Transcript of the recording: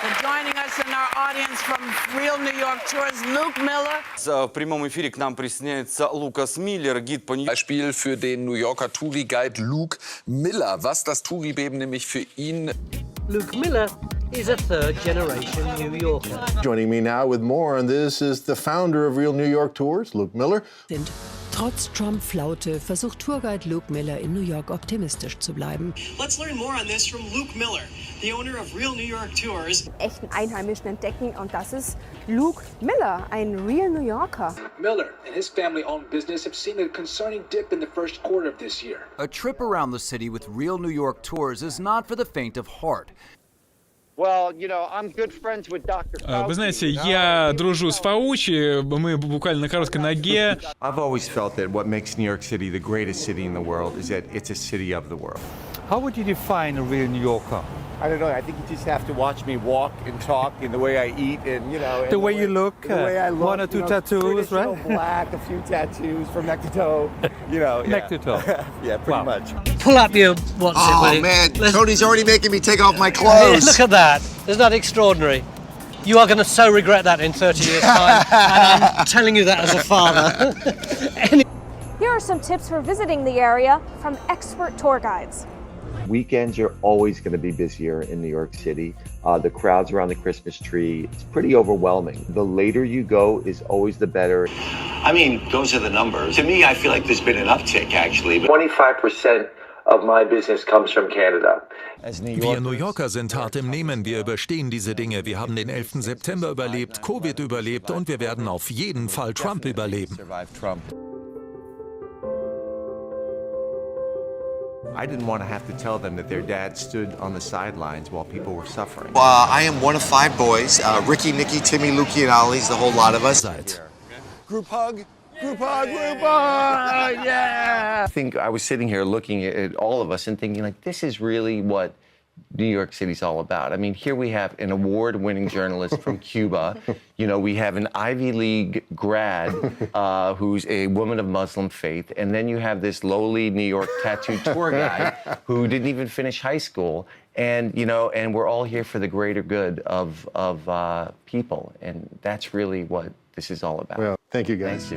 And joining us in our audience from Real New York Tours, Luke Miller. В прямом эфире к нам присоединяется Лукас Миллер, гид по Нью-Йорку. Beispiel für den New Yorker Touri-Guide Luke Miller. Was das Touri-Leben nämlich für ihn... Luke Miller is a third-generation New Yorker. Joining me now with more on this is the founder of Real New York Tours, Luke Miller. Trotz Trump-Flaute versucht Tourguide Luke Miller in New York optimistisch zu bleiben. Let's learn more on this from Luke Miller, the owner of Real New York Tours. Echten Einheimischen entdecken und das ist Luke Miller, ein Real New Yorker. Miller and his family-owned business have seen a concerning dip in the first quarter of this year. A trip around the city with Real New York Tours is not for the faint of heart. Вы знаете, я дружу с Фаучи, мы буквально на короткой ноге. I've always felt that what makes New York City the greatest city in the world is that it's a city of the world. How would you define a real New Yorker? I don't know. I think you just have to watch me walk and talk and the way I eat and, you know... The way you look, the way I look, one or two tattoos, right? Black, a few tattoos from neck to toe, you know. Neck to toe. Yeah, pretty much. Pull up your Oh, man, Tony's already making me take off my clothes. Look at that. Isn't that extraordinary? You are going to so regret that in 30 years' time, and I'm telling you that as a father. Here are some tips for visiting the area from expert tour guides. Weekends are always going to be busier in New York City. The crowds around the Christmas tree, it's pretty overwhelming. The later you go is always the better. I mean, those are the numbers. To me, I feel like there's been an uptick, actually. 25% of my business comes from Canada. Wir New Yorker sind hart im Nehmen, wir überstehen diese Dinge. Wir haben den 11. September überlebt, Covid überlebt und wir werden auf jeden Fall Trump überleben. I didn't want to have to tell them that their dad stood on the sidelines while people were suffering. I am one of 5 boys. Ricky, Nicky, Timmy, Lukey, and Ollie's the whole lot of us. Group hug. Group hug, group hug, yeah! I think I was sitting here looking at all of us and thinking, like, this is really what New York City's all about. I mean, here we have an award-winning journalist from Cuba. You know, we have an Ivy League grad who's a woman of Muslim faith. And then you have this lowly New York tattooed tour guide who didn't even finish high school. And, you know, and we're all here for the greater good of people. And that's really what this is all about. Well, thank you, guys. Thank you.